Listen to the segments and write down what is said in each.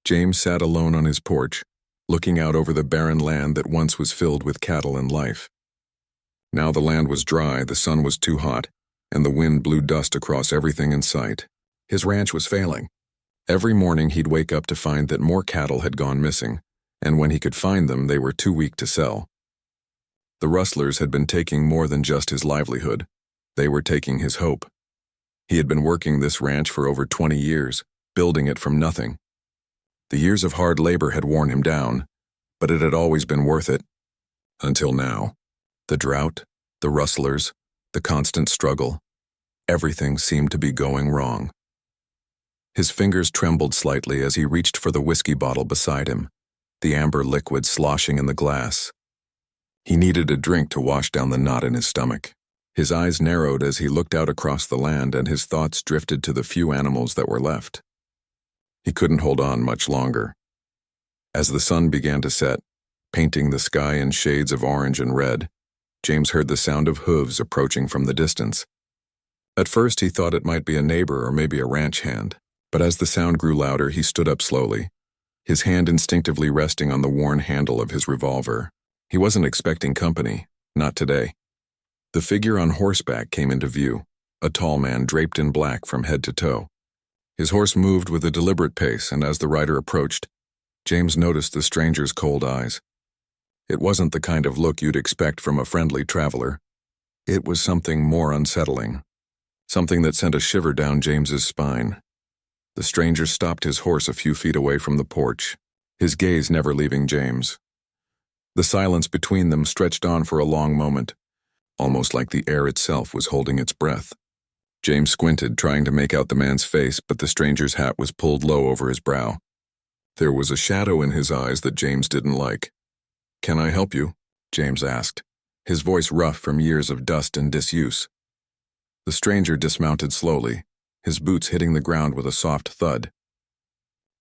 James sat alone on his porch, looking out over the barren land that once was filled with cattle and life. Now the land was dry, the sun was too hot, and the wind blew dust across everything in sight. His ranch was failing. Every morning he'd wake up to find that more cattle had gone missing, and when he could find them, they were too weak to sell. The rustlers had been taking more than just his livelihood. They were taking his hope. He had been working this ranch for over 20 years, building it from nothing. The years of hard labor had worn him down, but it had always been worth it. Until now. The drought, the rustlers, the constant struggle. Everything seemed to be going wrong. His fingers trembled slightly as he reached for the whiskey bottle beside him, the amber liquid sloshing in the glass. He needed a drink to wash down the knot in his stomach. His eyes narrowed as he looked out across the land, and his thoughts drifted to the few animals that were left. He couldn't hold on much longer. As the sun began to set, painting the sky in shades of orange and red, James heard the sound of hooves approaching from the distance. At first he thought it might be a neighbor or maybe a ranch hand, but as the sound grew louder, he stood up slowly, his hand instinctively resting on the worn handle of his revolver. He wasn't expecting company, not today. The figure on horseback came into view, a tall man draped in black from head to toe. His horse moved with a deliberate pace, and as the rider approached, James noticed the stranger's cold eyes. It wasn't the kind of look you'd expect from a friendly traveler. It was something more unsettling, something that sent a shiver down James's spine. The stranger stopped his horse a few feet away from the porch, his gaze never leaving James. The silence between them stretched on for a long moment, almost like the air itself was holding its breath. James squinted, trying to make out the man's face, but the stranger's hat was pulled low over his brow. There was a shadow in his eyes that James didn't like. "Can I help you?" James asked, his voice rough from years of dust and disuse. The stranger dismounted slowly, his boots hitting the ground with a soft thud.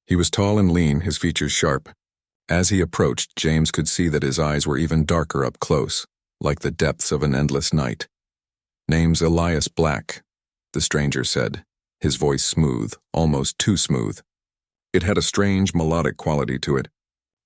He was tall and lean, his features sharp. As he approached, James could see that his eyes were even darker up close, like the depths of an endless night. "Name's Elias Black," the stranger said, his voice smooth, almost too smooth. It had a strange, melodic quality to it.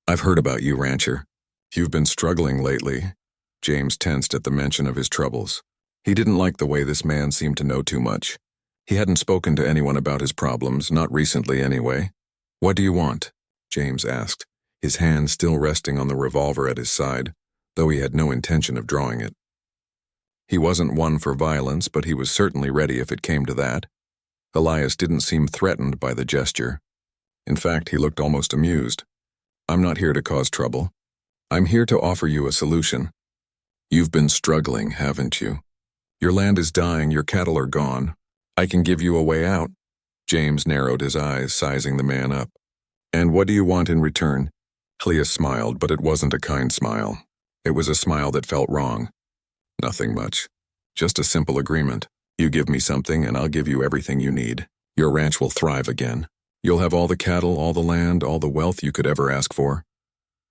"I've heard about you, rancher. You've been struggling lately." James tensed at the mention of his troubles. He didn't like the way this man seemed to know too much. He hadn't spoken to anyone about his problems, not recently anyway. "What do you want?" James asked, his hand still resting on the revolver at his side, though he had no intention of drawing it. He wasn't one for violence, but he was certainly ready if it came to that. Elias didn't seem threatened by the gesture. In fact, he looked almost amused. "I'm not here to cause trouble. I'm here to offer you a solution. You've been struggling, haven't you? Your land is dying, your cattle are gone. I can give you a way out." James narrowed his eyes, sizing the man up. "And what do you want in return?" Elias smiled, but it wasn't a kind smile. It was a smile that felt wrong. "Nothing much. Just a simple agreement. You give me something and I'll give you everything you need. Your ranch will thrive again. You'll have all the cattle, all the land, all the wealth you could ever ask for."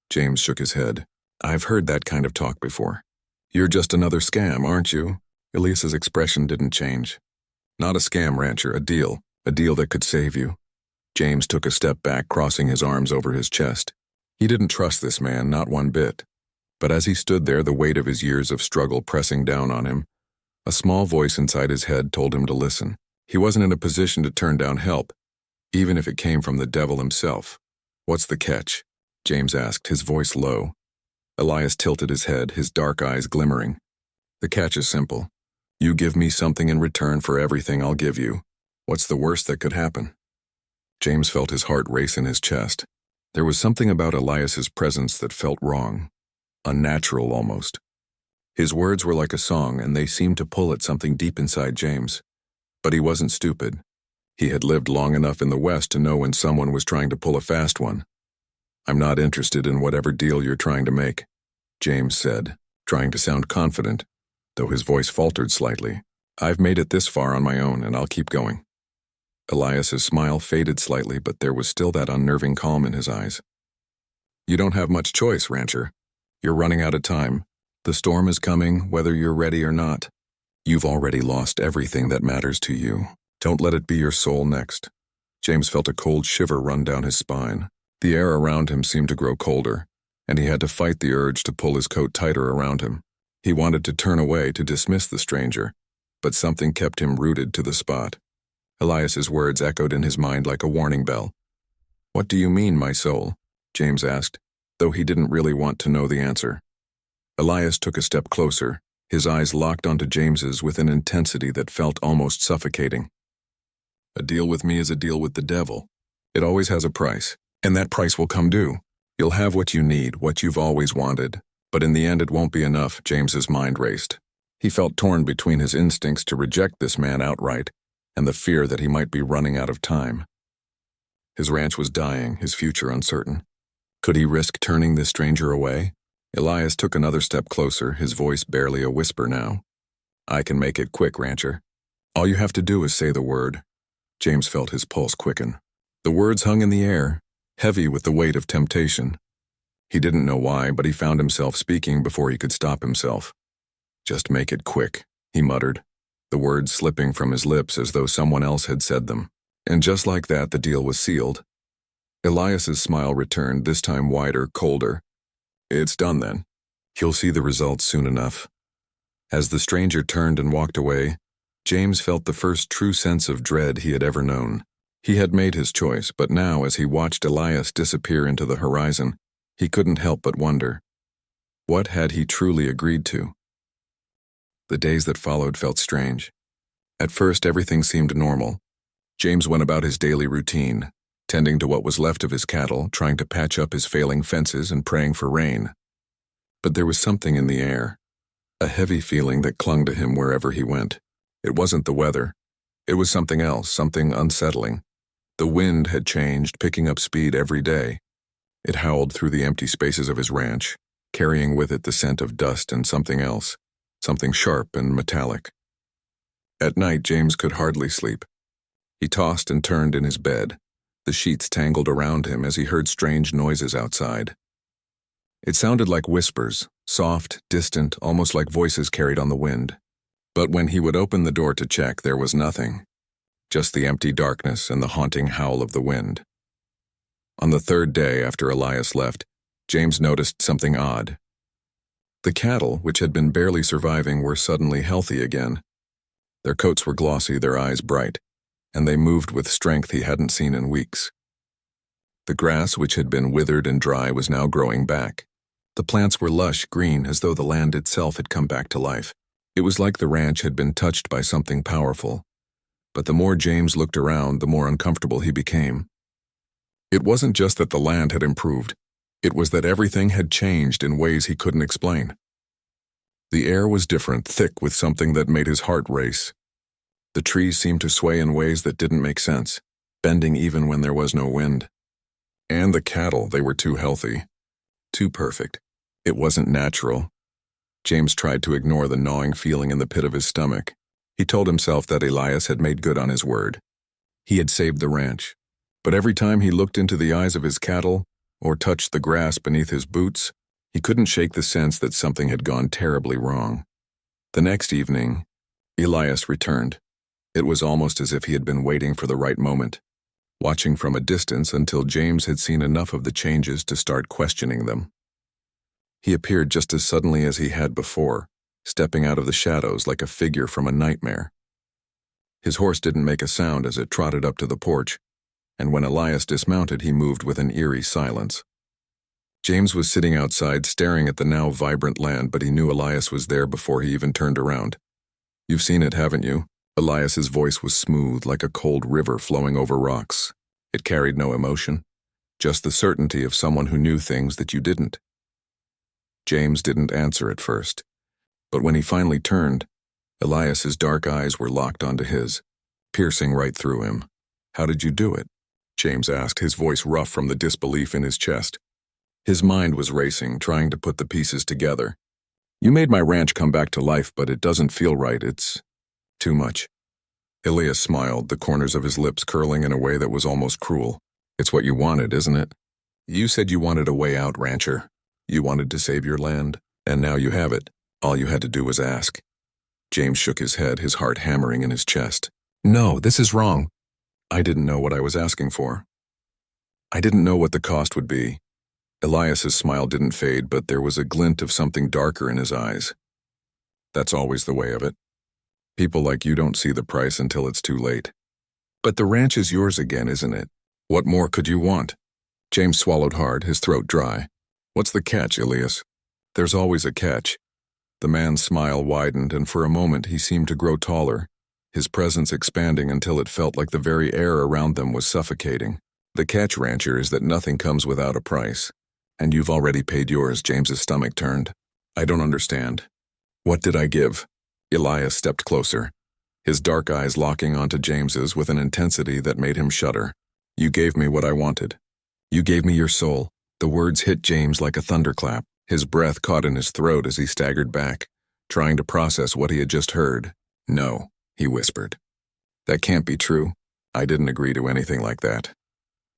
James shook his head. "I've heard that kind of talk before." "You're just another scam, aren't you?" Elias's expression didn't change. "Not a scam, rancher, a deal that could save you." James took a step back, crossing his arms over his chest. He didn't trust this man, not one bit. But as he stood there, the weight of his years of struggle pressing down on him, a small voice inside his head told him to listen. He wasn't in a position to turn down help, even if it came from the devil himself. "What's the catch?" James asked, his voice low. Elias tilted his head, his dark eyes glimmering. "The catch is simple. You give me something in return for everything I'll give you. What's the worst that could happen?" James felt his heart race in his chest. There was something about Elias's presence that felt wrong. Unnatural almost. His words were like a song, and they seemed to pull at something deep inside James. But he wasn't stupid. He had lived long enough in the West to know when someone was trying to pull a fast one. "I'm not interested in whatever deal you're trying to make," James said, trying to sound confident, though his voice faltered slightly. "I've made it this far on my own, and I'll keep going." Elias's smile faded slightly, but there was still that unnerving calm in his eyes. "You don't have much choice, rancher. You're running out of time. The storm is coming, whether you're ready or not. You've already lost everything that matters to you. Don't let it be your soul next." James felt a cold shiver run down his spine. The air around him seemed to grow colder, and he had to fight the urge to pull his coat tighter around him. He wanted to turn away to dismiss the stranger, but something kept him rooted to the spot. Elias's words echoed in his mind like a warning bell. "What do you mean, my soul?" James asked, though he didn't really want to know the answer. Elias took a step closer, his eyes locked onto James's with an intensity that felt almost suffocating. "A deal with me is a deal with the devil. It always has a price, and that price will come due. You'll have what you need, what you've always wanted, but in the end it won't be enough." James's mind raced. He felt torn between his instincts to reject this man outright and the fear that he might be running out of time. His ranch was dying, his future uncertain. Could he risk turning this stranger away? Elias took another step closer, his voice barely a whisper now. "I can make it quick, rancher. All you have to do is say the word." James felt his pulse quicken. The words hung in the air, heavy with the weight of temptation. He didn't know why, but he found himself speaking before he could stop himself. "Just make it quick," he muttered, the words slipping from his lips as though someone else had said them. And just like that, the deal was sealed. Elias's smile returned, this time wider, colder. "It's done then. You'll see the results soon enough." As the stranger turned and walked away, James felt the first true sense of dread he had ever known. He had made his choice, but now as he watched Elias disappear into the horizon, he couldn't help but wonder. What had he truly agreed to? The days that followed felt strange. At first, everything seemed normal. James went about his daily routine, tending to what was left of his cattle, trying to patch up his failing fences and praying for rain. But there was something in the air, a heavy feeling that clung to him wherever he went. It wasn't the weather. It was something else, something unsettling. The wind had changed, picking up speed every day. It howled through the empty spaces of his ranch, carrying with it the scent of dust and something else, something sharp and metallic. At night, James could hardly sleep. He tossed and turned in his bed, the sheets tangled around him as he heard strange noises outside. It sounded like whispers, soft, distant, almost like voices carried on the wind. But when he would open the door to check, there was nothing, just the empty darkness and the haunting howl of the wind. On the third day after Elias left, James noticed something odd. The cattle, which had been barely surviving, were suddenly healthy again. Their coats were glossy, their eyes bright, and they moved with strength he hadn't seen in weeks. The grass, which had been withered and dry, was now growing back. The plants were lush, green, as though the land itself had come back to life. It was like the ranch had been touched by something powerful. But the more James looked around, the more uncomfortable he became. It wasn't just that the land had improved. It was that everything had changed in ways he couldn't explain. The air was different, thick with something that made his heart race. The trees seemed to sway in ways that didn't make sense, bending even when there was no wind. And the cattle, they were too healthy, too perfect. It wasn't natural. James tried to ignore the gnawing feeling in the pit of his stomach. He told himself that Elias had made good on his word. He had saved the ranch. But every time he looked into the eyes of his cattle or touched the grass beneath his boots, he couldn't shake the sense that something had gone terribly wrong. The next evening, Elias returned. It was almost as if he had been waiting for the right moment, watching from a distance until James had seen enough of the changes to start questioning them. He appeared just as suddenly as he had before, stepping out of the shadows like a figure from a nightmare. His horse didn't make a sound as it trotted up to the porch, and when Elias dismounted, he moved with an eerie silence. James was sitting outside staring at the now vibrant land, but he knew Elias was there before he even turned around. "You've seen it, haven't you?" Elias's voice was smooth, like a cold river flowing over rocks. It carried no emotion, just the certainty of someone who knew things that you didn't. James didn't answer at first, but when he finally turned, Elias's dark eyes were locked onto his, piercing right through him. "How did you do it?" James asked, his voice rough from the disbelief in his chest. His mind was racing, trying to put the pieces together. "You made my ranch come back to life, but it doesn't feel right. It's too much." Elias smiled, the corners of his lips curling in a way that was almost cruel. "It's what you wanted, isn't it? You said you wanted a way out, rancher. You wanted to save your land, and now you have it. All you had to do was ask." James shook his head, his heart hammering in his chest. "No, this is wrong. I didn't know what I was asking for." I didn't know what the cost would be. Elias's smile didn't fade, but there was a glint of something darker in his eyes. That's always the way of it. People like you don't see the price until it's too late. But the ranch is yours again, isn't it? What more could you want? James swallowed hard, his throat dry. What's the catch, Elias? There's always a catch. The man's smile widened, and for a moment he seemed to grow taller, his presence expanding until it felt like the very air around them was suffocating. The catch, rancher, is that nothing comes without a price. And you've already paid yours. James's stomach turned. I don't understand. What did I give? Elias stepped closer, his dark eyes locking onto James's with an intensity that made him shudder. You gave me what I wanted. You gave me your soul. The words hit James like a thunderclap. His breath caught in his throat as he staggered back, trying to process what he had just heard. No, he whispered. That can't be true. I didn't agree to anything like that.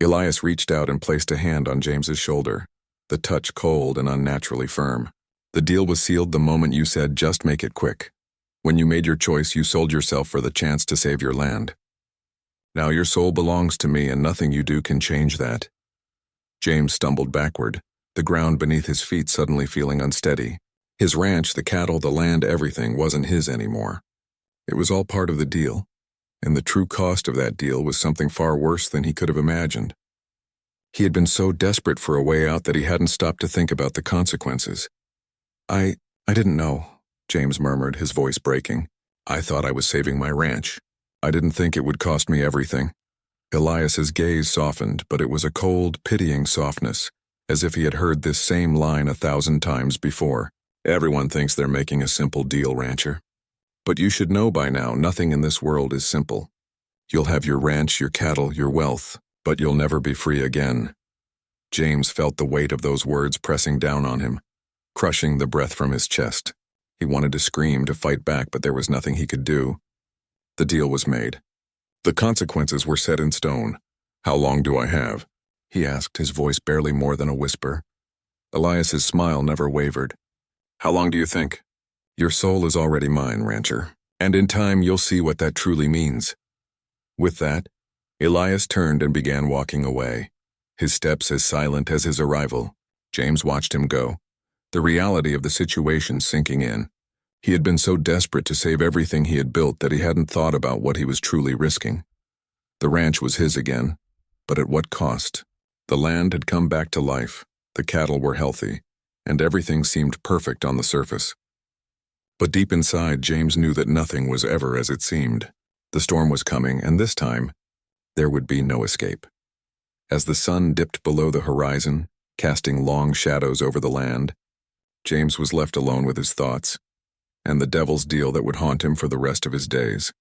Elias reached out and placed a hand on James's shoulder, the touch cold and unnaturally firm. The deal was sealed the moment you said, just make it quick. When you made your choice, you sold yourself for the chance to save your land. Now your soul belongs to me, and nothing you do can change that. James stumbled backward, the ground beneath his feet suddenly feeling unsteady. His ranch, the cattle, the land, everything wasn't his anymore. It was all part of the deal, and the true cost of that deal was something far worse than he could have imagined. He had been so desperate for a way out that he hadn't stopped to think about the consequences. I didn't know, James murmured, his voice breaking. I thought I was saving my ranch. I didn't think it would cost me everything. Elias's gaze softened, but it was a cold, pitying softness, as if he had heard this same line 1,000 times before. Everyone thinks they're making a simple deal, rancher. But you should know by now, nothing in this world is simple. You'll have your ranch, your cattle, your wealth, but you'll never be free again. James felt the weight of those words pressing down on him, crushing the breath from his chest. He wanted to scream, to fight back, but there was nothing he could do. The deal was made. The consequences were set in stone. How long do I have? He asked, his voice barely more than a whisper. Elias's smile never wavered. How long do you think? Your soul is already mine, rancher, and in time you'll see what that truly means. With that, Elias turned and began walking away, his steps as silent as his arrival. James watched him go, the reality of the situation sinking in. He had been so desperate to save everything he had built that he hadn't thought about what he was truly risking. The ranch was his again, but at what cost? The land had come back to life, the cattle were healthy, and everything seemed perfect on the surface. But deep inside, James knew that nothing was ever as it seemed. The storm was coming, and this time, there would be no escape. As the sun dipped below the horizon, casting long shadows over the land, James was left alone with his thoughts, and the devil's deal that would haunt him for the rest of his days.